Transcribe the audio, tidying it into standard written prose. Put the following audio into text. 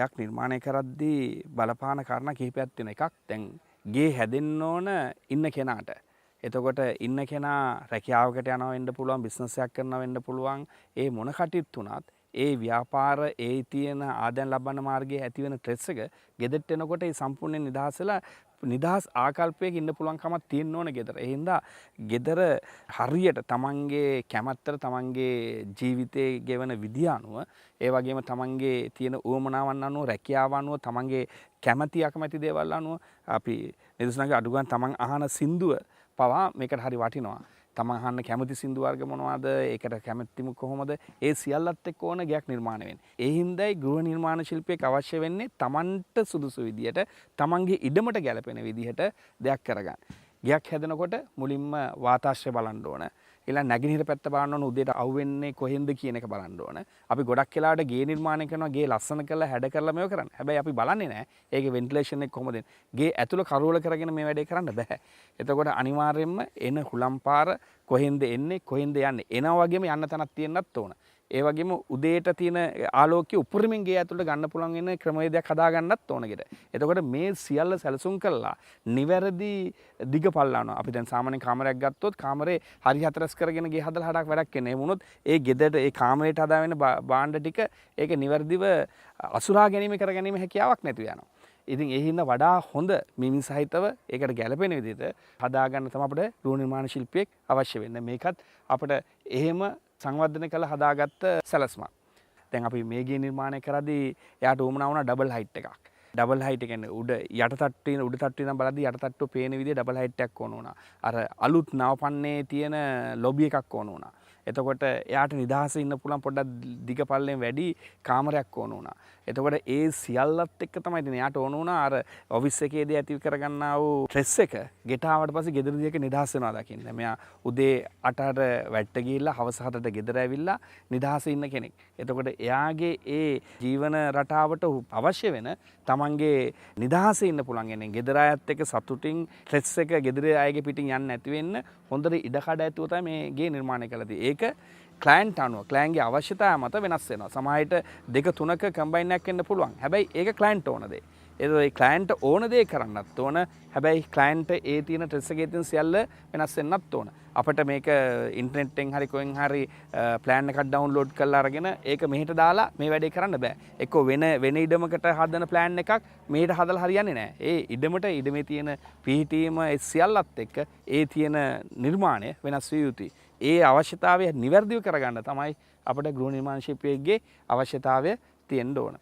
ගයක් නිර්මාණය කරද්දී බලපාන කාරණා කිහිපයක් තියෙන එකක්. දැන් ගේ හැදෙන්න ඕන ඉන්න කෙනාට. එතකොට ඉන්න කෙනා රැකියාවකට යනවා වෙන්න පුළුවන්, බිස්නස් එකක් කරනවා වෙන්න පුළුවන්. ඒ මොන කටයුතු උනත් ඒ ව්‍යාපාර ඒ තියෙන ආදායම් ලබන මාර්ගයේ ඇති වෙන ට්‍රෙස් එක ගෙදරට එනකොට ඒ සම්පූර්ණ නිදහස් වෙලා නිදහස් ආකල්පයක ඉන්න පුළුවන් කමක් තියෙන්න ඕන ගෙදර. ඒ හින්දා ගෙදර හරියට තමන්ගේ කැමැත්තට තමන්ගේ ජීවිතයේ ගෙවන විදිය අනුව ඒ වගේම තමන්ගේ තියෙන උවමනාවන් අනුව රැකියාව අනුව තමන්ගේ කැමැති අකමැති දේවල් අනුව අපි නිදර්ශනයක් අඩු ගන්න තමන් අහන සින්දුව පවා මේකට හරි වටිනවා. තමන් අහන්න කැමති සින්දු වර්ග මොනවද? ඒකට කැමැතිම කොහොමද? ඒ සියල්ලත් එක්ක ඕන ගයක් නිර්මාණය වෙන්නේ. ඒ හින්දායි ගෘහ නිර්මාණ ශිල්පියෙක් අවශ්‍ය වෙන්නේ තමන්ට සුදුසු විදියට, තමන්ගේ ඉඩමට ගැලපෙන විදිහට දෙයක් කරගන්න. ගයක් හැදෙනකොට මුලින්ම වාතාශ්‍රය බලන්න ඕන. ඊළඟ නැගිනහිර පැත්ත බලන්න ඕන, උදේට අවුෙන්නේ කොහෙන්ද කියන එක බලන්න ඕන. අපි ගොඩක් වෙලාවට ගේ නිර්මාණය කරනවා, ගේ ලස්සන කරලා හැඩ කරලා මේව කරන්නේ. හැබැයි අපි බලන්නේ නැහැ ඒකේ වෙන්ටිලේෂන් එක කොහොමද එන්නේ. ගේ ඇතුළ කරවල කරගෙන මේ වැඩේ කරන්න බෑ. එතකොට අනිවාර්යයෙන්ම එන හුලම් පාර කොහෙන්ද එන්නේ, කොහෙන්ද යන්නේ. එනවා වගේම යන්න තැනක් තියෙන්නත් ඕන. ඒ වගේම උදේට තියෙන ආලෝකය උපරිමයෙන් ගේ ඇතුළට ගන්න පුළුවන් වෙන ක්‍රමවේදයක් හදා ගන්නත් ඕන ගෙට. එතකොට මේ සියල්ල සැලසුම් කළා නිවැරදි දිග පල්ලානවා. අපි දැන් සාමාන්‍ය කාමරයක් ගත්තොත් කාමරේ හරි හතරස් කරගෙන ගේ හදලා හඩක් වැඩක් වෙන්නේ. ඒ වුණොත් ඒ ගෙදරට ඒ කාමරේට හදා වෙන භාණ්ඩ ටික ඒක නිවැරදිව අසුරා ගැනීම කර ගැනීම හැකියාවක් නැති වෙනවා. ඉතින් ඒ හින්දා වඩා හොඳ මිමින් සහිතව ඒකට ගැළපෙන විදිහට හදාගන්න තමයි අපිට ගෘහ නිර්මාණ ශිල්පියෙක් අවශ්‍ය වෙන්නේ. මේකත් අපිට එහෙම සංවර්ධනය කළ හදාගත්ත සැලස්මක්. දැන් අපි මේ ගේ නිර්මාණය කරද්දී එයාට උවමනා වුණා ඩබල් හයිට් එකක්. ඩබල් හයිට් කියන්නේ උඩ යට තට්ටුවේ උඩ තට්ටුවේ ඉඳන් බලද්දී යට තට්ටුව පේන විදිහ ඩබල් හයිට් එකක් ඕන වුණා. අර අලුත් නවපන්නේ තියෙන ලොබි එකක් ඕන වුණා. එතකොට එයාට නිදහස ඉන්න පුළුවන් පොඩ්ඩක් දිග පල්ලෙන් වැඩි කාමරයක් ඕන වුණා. එතකොට ඒ සියල්ලත් එක්ක තමයි ඉතින් එයාට ඕන වුණා අර ඔෆිස් එකේදී ඇති කරගන්නා වූ ස්ට්‍රෙස් එක ගෙට ආවට පස්සේ ගෙදරදී එක නිදහස් වෙනවා දකින්න. මෙයා උදේ 8ට වැට්ට ගිහිල්ලා හවස 7ට ගෙදර ඇවිල්ලා නිදහස ඉන්න කෙනෙක්. එතකොට එයාගේ ඒ ජීවන රටාවට අවශ්‍ය වෙන තමන්ගේ නිදහසේ ඉන්න පුළුවන් එන්නේ ගෙදර අයත් එක්ක සතුටින් ස්ට්‍රෙස් එක ගෙදර අයගේ පිටින් යන්නේ නැති වෙන්න හොඳට ඉඩකඩ ඇතුව තමයි මේ ගේ නිර්මාණය කළදී. ඒක ක්ලයන්ට් අනුව ක්ලයන්ට්ගේ අවශ්‍යතාවය මත වෙනස් වෙනවා. සමහරවිට දෙක තුනක කම්බයින් එකක් වෙන්න පුළුවන්. හැබැයි ඒක ක්ලයන්ට් ඕන දේ. ඒ ක්ලයන්ට් ඕන දේ කරන්නත් ඕන. හැබැයි ක්ලයන්ට් ඒ තියෙන ට්‍රෙස් එකේ තියෙන සියල්ල වෙනස් වෙන්නත් ඕන. අපිට මේක ඉන්ටර්නෙට් එකෙන් හරි කොහෙන් හරි ප්ලෑන් එකක් ඩවුන්ලෝඩ් කරලා අරගෙන ඒක මෙහෙට දාලා මේ වැඩේ කරන්න බෑ. එක්ක වෙන ඉඩමකට හදන ප්ලෑන් එකක් මෙහෙට හදලා හරියන්නේ නැහැ. ඒ ඉඩමට ඉඩමේ තියෙන පිහිටීම ඒ සියල්ලත් එක්ක ඒ තියෙන නිර්මාණය වෙනස් විය යුතුයි. ඒ අවශ්‍යතාවය නිවැරදිව කරගන්න තමයි අපිට ගෘහ නිර්මාණ ශිල්පියෙක්ගේ අවශ්‍යතාවය තියෙන්න ඕන.